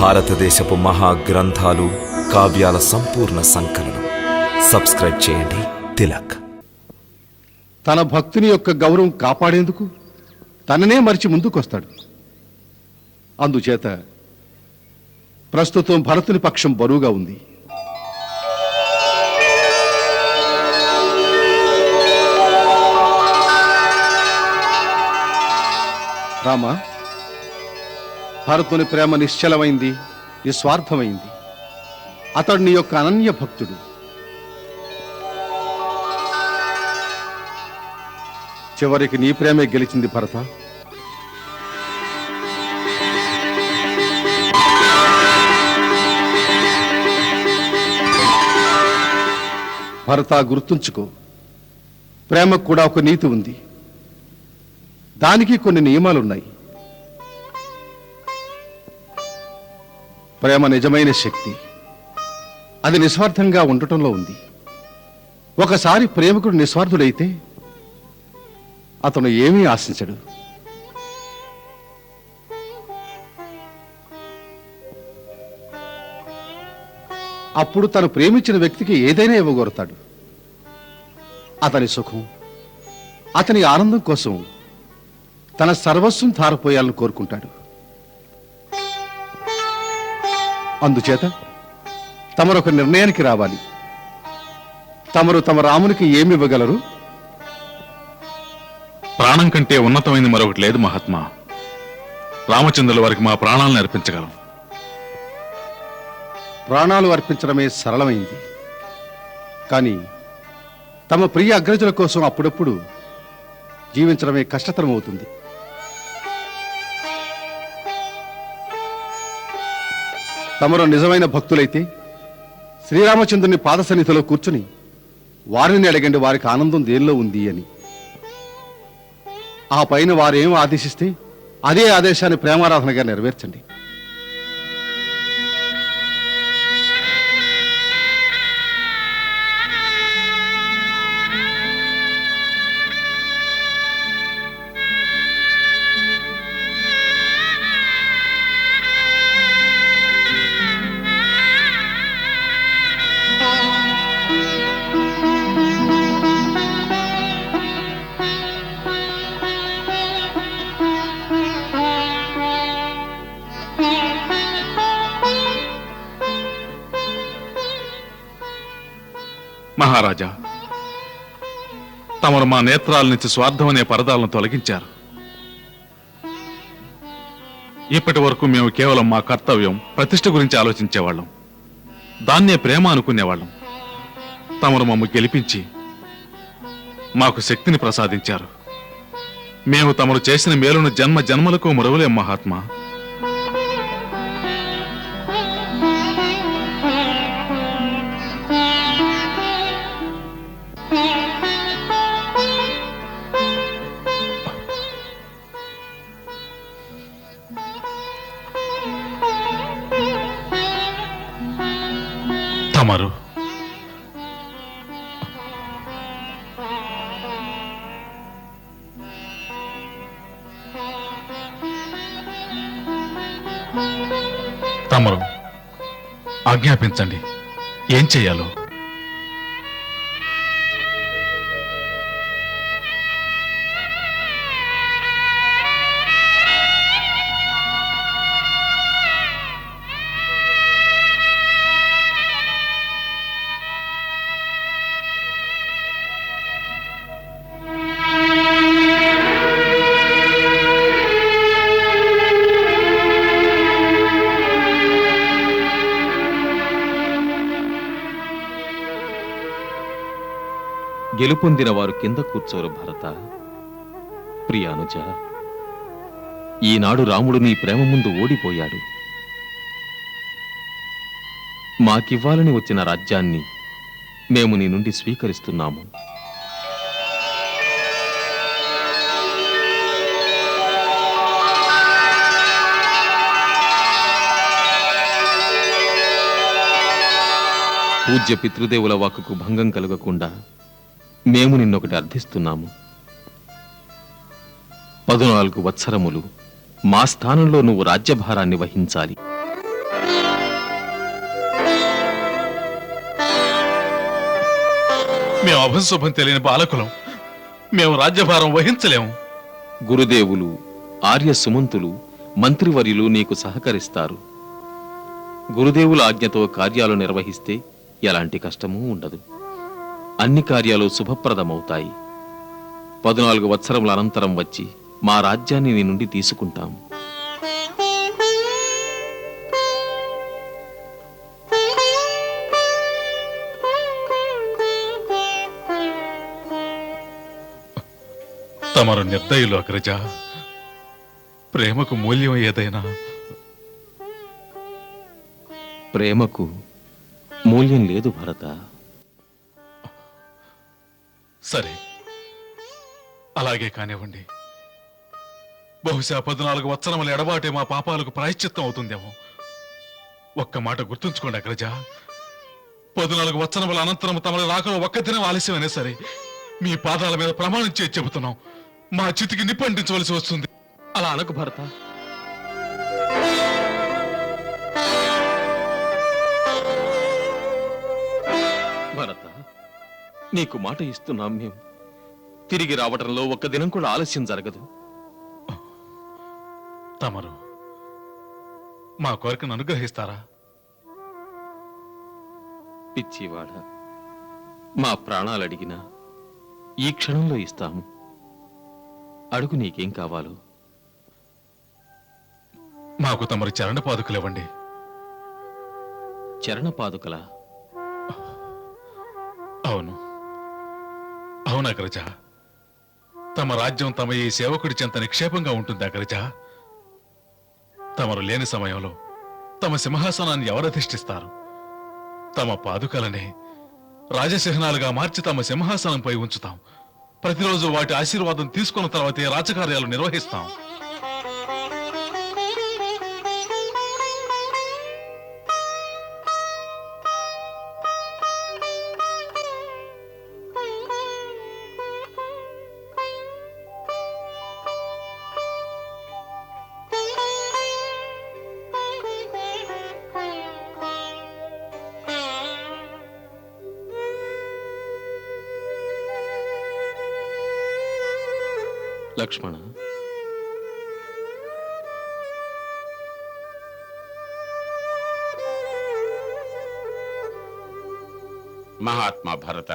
భారతదేశపు మహాగ్రంథాలు, కావ్యాల సంపూర్ణ సంకలనం. సబ్స్క్రైబ్ చేయండి. తిలక్. తన భక్తుని యొక్క గౌరవం కాపాడేందుకు తననే మరిచి ముందుకొస్తాడు. అందుచేత ప్రస్తుతం భరతుని పక్షం బరువుగా ఉంది. రామా, భరతుని ప్రేమ నిశ్చలమైంది, నిస్వార్థమైంది. అతడు నీ యొక్క అనన్య భక్తుడు. చివరికి నీ ప్రేమే గెలిచింది భరత. భరత, గుర్తుంచుకో, ప్రేమకు కూడా ఒక నీతి ఉంది. దానికి కొన్ని నియమాలున్నాయి. ప్రేమ నిజమైన శక్తి. అది నిస్వార్థంగా ఉండటంలో ఉంది. ఒకసారి ప్రేమికుడు నిస్వార్థుడైతే అతను ఏమీ ఆశించడు. అప్పుడు తను ప్రేమించిన వ్యక్తికి ఏదైనా ఇవ్వగోరుతాడు. అతని సుఖం, అతని ఆనందం కోసం తన సర్వస్వం ధారపోయాలని కోరుకుంటాడు. అందుచేత తమరు ఒక నిర్ణయానికి రావాలి. తమరు తమ రామునికి ఏమి ఇవ్వగలరు? ప్రాణం కంటే ఉన్నతమైంది మరొకటి లేదు మహాత్మా. రామచంద్రుల వారికి మా ప్రాణాలను అర్పించగలం. ప్రాణాలు అర్పించడమే సరళమైంది. కానీ తమ ప్రియ అగ్రజుల కోసం అప్పుడప్పుడు జీవించడమే కష్టతరం అవుతుంది. తమరు నిజమైన భక్తులైతే శ్రీరామచంద్రుని పాదసన్నిధిలో కూర్చుని వారిని అడగండి, వారికి ఆనందం దేనిలో ఉంది అని. ఆ పైన వారేం ఆదేశిస్తే అదే ఆదేశాన్ని ప్రేమారాధనగా నెరవేర్చండి. మహారాజా, తమరు మా నేత్రాల నుంచి స్వార్థం అనే పరదాలను తొలగించారు. ఇప్పటి వరకు మేము కేవలం మా కర్తవ్యం, ప్రతిష్ఠ గురించి ఆలోచించేవాళ్ళం. దాన్నే ప్రేమ అనుకునేవాళ్ళం. తమరు మమ్ము గెలిపించి మాకు శక్తిని ప్రసాదించారు. మేము తమరు చేసిన మేలును జన్మ జన్మలకు మరువలేం మహాత్మా. తమరు తమరు ఆజ్ఞాపించండి, ఏం చెయ్యాలో. గెలుపొందిన వారు కింద కూర్చోరు భరత. ప్రియానుజ, ఈనాడు రాముడు నీ ప్రేమ ముందు ఓడిపోయాడు. మాకివ్వాలని వచ్చిన రాజ్యాన్ని మేము నీ నుండి స్వీకరిస్తున్నాము. పూజ్య పితృదేవుల వాక్కుకు భంగం కలగకుండా మేము నిన్నొకటి అర్థిస్తున్నాము. 14 వత్సరములు మా స్థానంలో నువ్వు రాజ్యభారాన్ని వహించాలి. మేము అభంశుభం తెలియని బాలకులం. మేము రాజ్యభారం వహించలేము. గురుదేవులు, ఆర్య సుమంతులు, మంత్రివర్యులు నీకు సహకరిస్తారు. గురుదేవుల ఆజ్ఞతో కార్యాలు నిర్వహిస్తే ఎలాంటి కష్టమూ ఉండదు. అన్ని కార్యాలు శుభప్రదమవుతాయి. 14 వత్సరముల అనంతరం వచ్చి మా రాజ్యాన్ని నీ నుండి తీసుకుంటాం. తమరు నిర్దయులు అగ్రజ. ప్రేమకు మూల్యం ఏదైనా. ప్రేమకు మూల్యం లేదు భరత. సరే, అలాగే కానివ్వండి. బహుశా 14 వత్సరముల ఎడబాటే మా పాపాలకు ప్రాయశ్చిత్తం అవుతుందేమో. ఒక్క మాట గుర్తుంచుకోండి అగ్రజ. 14 వత్సరముల అనంతరం తమరి రాకలో ఒక్క దినం ఆలస్యమైనా సరే మీ పాదాల మీద ప్రమాణం చేసి చెబుతున్నాం, మా చితికి నిప్పంటించవలసి వస్తుంది. అలా అనకు భరత. భరత, నీకు మాట ఇస్తున్నాం మేము. తిరిగి రావటంలో ఒక్క దినం కూడా ఆలస్యం జరగదు. తమరు మా కోరికను అనుగ్రహిస్తారా? పిచ్చివాడ, మా ప్రాణాలు అడిగినా ఈ క్షణంలో ఇస్తాము. అడుగు, నీకేం కావాలో. మాకు తమరి చరణ పాదుకలు ఇవ్వండి. చరణ పాదుకలా? అవును, అవును అగ్రజ. తమ రాజ్యం తమ ఈ సేవకుడి చెంత నిక్షేపంగా ఉంటుంది అగ్రజ. తమరు లేని సమయంలో తమ సింహాసనాన్ని ఎవరధిష్ఠిస్తారు? తమ పాదుకలనే రాజసిహనాలుగా మార్చి తమ సింహాసనంపై ఉంచుతాం. ప్రతిరోజు వాటి ఆశీర్వాదం తీసుకున్న తర్వాతే రాజకార్యాలు నిర్వహిస్తాం. లక్ష్మణ, మహాత్మా భరత,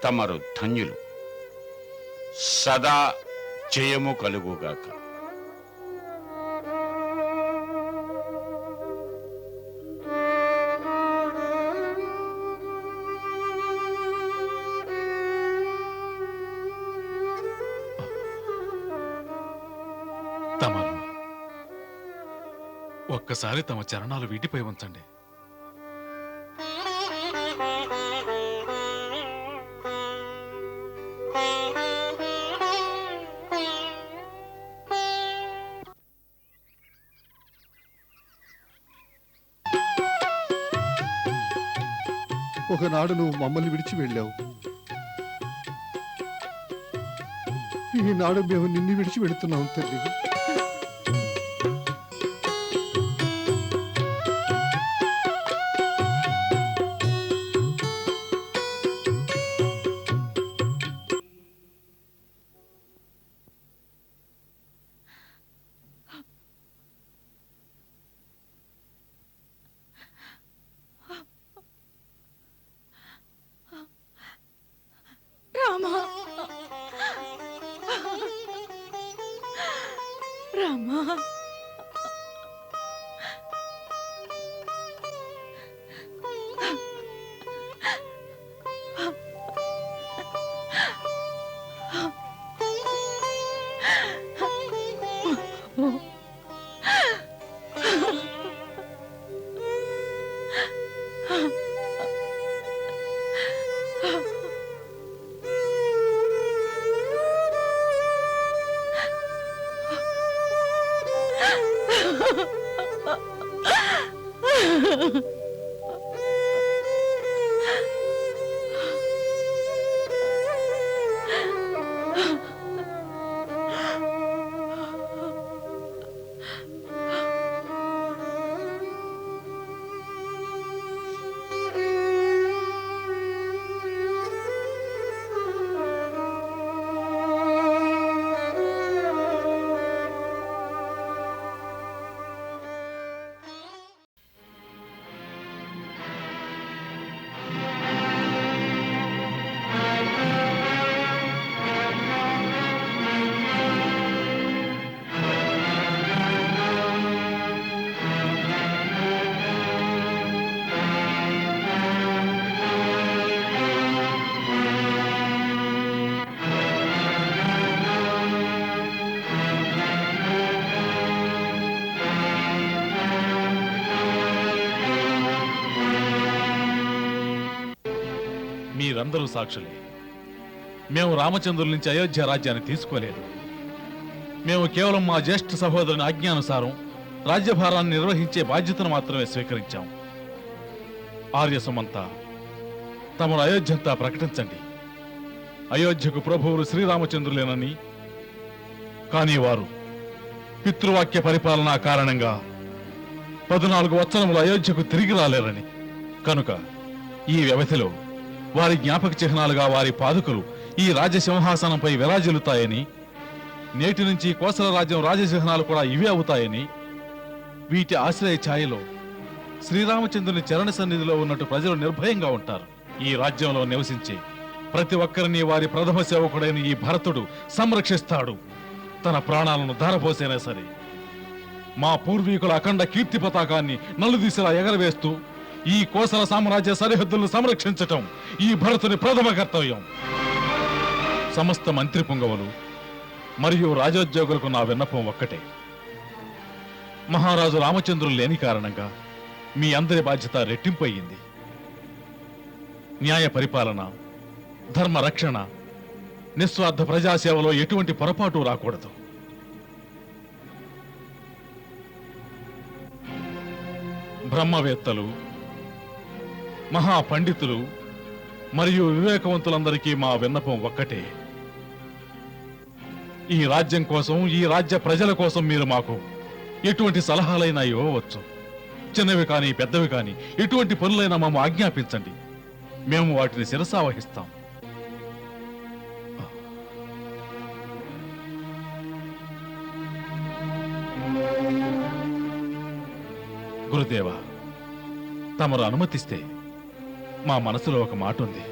తమరు ధన్యులు. సదా జయము కలుగుగాక. తమరు ఒక్కసారి తమ చరణాలు వీటిపై ఉంచండి. ఒకనాడు నువ్వు మమ్మల్ని విడిచి వెళ్ళావు. ఈనాడు మేము నిన్ను విడిచి వెళుతున్నాం తల్లి. రామా, రామా, మీరందరూ సాక్షులే. మేము రామచంద్రుల నుంచి అయోధ్య రాజ్యాన్ని తీసుకోలేదు. మేము కేవలం మా జ్యేష్ఠ సహోదరుని ఆజ్ఞానుసారం రాజ్యభారాన్ని నిర్వహించే బాధ్యతను మాత్రమే స్వీకరించాం. ఆర్యసమంతా తమరు అయోధ్యంతా ప్రకటించండి. అయోధ్యకు ప్రభువులు శ్రీరామచంద్రులేనని, కానీ వారు పితృవాక్య పరిపాలన కారణంగా 14 వత్సరములు అయోధ్యకు తిరిగి రాలేరని, కనుక ఈ వ్యవధిలో వారి జ్ఞాపక చిహ్నాలుగా వారి పాదుకలు ఈ రాజసింహాసనంపై విరాజిల్లుతాయని, నేటి నుంచి కోసల రాజ్యం రాజచిహ్నాలు కూడా ఇవే అవుతాయని, వీటి ఆశ్రయ ఛాయలో శ్రీరామచంద్రుని చరణ సన్నిధిలో ఉన్నట్టు ప్రజలు నిర్భయంగా ఉంటారు. ఈ రాజ్యంలో నివసించే ప్రతి ఒక్కరిని వారి ప్రథమ సేవకుడైన ఈ భరతుడు సంరక్షిస్తాడు. తన ప్రాణాలను ధారపోసైనా సరే మా పూర్వీకుల అఖండ కీర్తి పతాకాన్ని నలుదిశలా ఎగరవేస్తూ ఈ కోసల సామ్రాజ్య సరిహద్దులను సంరక్షించటం ఈ భరతుని ప్రథమ కర్తవ్యం. సమస్త మంత్రి పుంగవులు మరియు రాజోద్యోగులకు నా విన్నపం ఒక్కటే. మహారాజు రామచంద్రులు లేని కారణంగా మీ అందరి బాధ్యత రెట్టింపు అయ్యింది. న్యాయ పరిపాలన, ధర్మ రక్షణ, నిస్వార్థ ప్రజాసేవలో ఎటువంటి పొరపాటు రాకూడదు. బ్రహ్మవేత్తలు, మహాపండితులు మరియు వివేకవంతులందరికీ మా విన్నపం ఒక్కటే. ఈ రాజ్యం కోసం, ఈ రాజ్య ప్రజల కోసం మీరు మాకు ఎటువంటి సలహాలైనా ఇవ్వవచ్చు. చిన్నవి కానీ పెద్దవి కానీ ఎటువంటి పనులైనా మమ్మ ఆజ్ఞాపించండి. మేము వాటిని శిరసావహిస్తాం. గురుదేవా, తమరు అనుమతిస్తే మా మనసులో ఒక మాట ఉంది.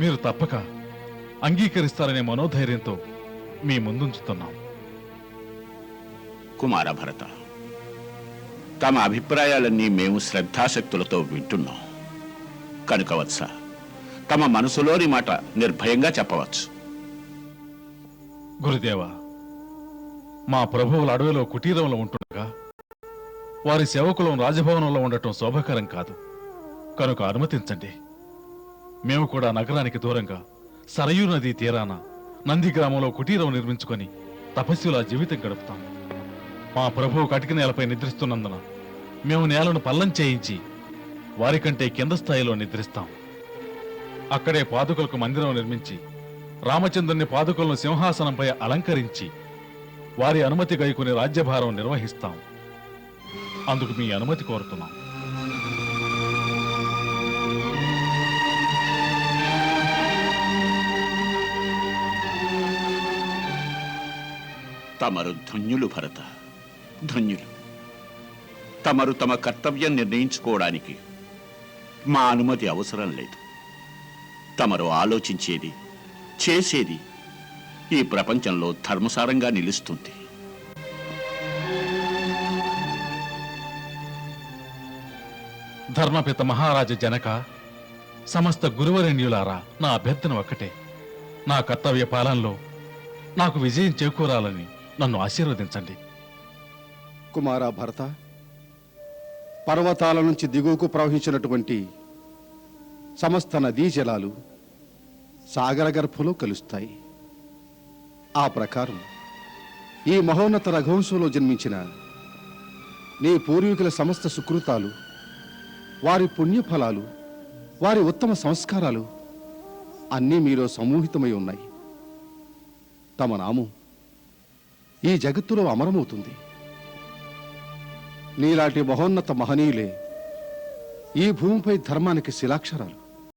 మీరు తప్పక అంగీకరిస్తారనే మనోధైర్యంతో మీ ముందుంచుతున్నాం. కుమార భరత, తమ అభిప్రాయాలన్నీ మేము శ్రద్ధాశక్తులతో వింటున్నాం. కనుక వత్స, తమ మనసులోని మాట నిర్భయంగా చెప్పవచ్చు. గురుదేవా, మా ప్రభువుల అడవిలో కుటీరంలో ఉంటుండగా వారి సేవకులం రాజభవనంలో ఉండటం శోభకరం కాదు. కనుక అనుమతించండి. మేము కూడా నగరానికి దూరంగా సరయూ నదీ తీరాన నంది గ్రామంలో కుటీరం నిర్మించుకొని తపస్సులా జీవితం గడుపుతాం. మా ప్రభువు కటిక నేలపై నిద్రిస్తున్నందున మేము నేలను పల్లం చేయించి వారికంటే కింద స్థాయిలో నిద్రిస్తాం. అక్కడే పాదుకలకు మందిరం నిర్మించి రామచంద్రుని పాదుకలను సింహాసనంపై అలంకరించి వారి అనుమతి గైకుని రాజ్యభారం నిర్వహిస్తాం. అందుకు మీ అనుమతి కోరుతున్నాం. తమరు ధన్యులు భరత, ధన్యులు. తమరు తమ కర్తవ్యం నిర్ణయించుకోవడానికి మా అనుమతి అవసరం లేదు. తమరు ఆలోచించేది, చేసేది ఈ ప్రపంచంలో ధర్మసారంగా నిలుస్తుంది. ధర్మపిత మహారాజ జనక, సమస్త గురువరేణ్యులారా, నా అభ్యర్థన ఒక్కటే. నా కర్తవ్య పాలనలో నాకు విజయం చేకూరాలని నన్ను ఆశీర్వదించండి. కుమారా భరత, పర్వతాల నుంచి దిగువకు ప్రవహించినటువంటి సమస్త నదీ జలాలు సాగర గర్భంలో కలుస్తాయి. ఆ ప్రకారం ఈ మహోన్నత రఘువంశంలో జన్మించిన నీ పూర్వీకుల సమస్త సుకృతాలు, వారి పుణ్యఫలాలు, వారి ఉత్తమ సంస్కారాలు అన్నీ మీలో సమూహితమై ఉన్నాయి. తమ నామం ఈ జగత్తులో అమరమవుతుంది. నీలాంటి మహోన్నత మహనీయులే ఈ భూమిపై ధర్మానికి శిలాక్షరాలు.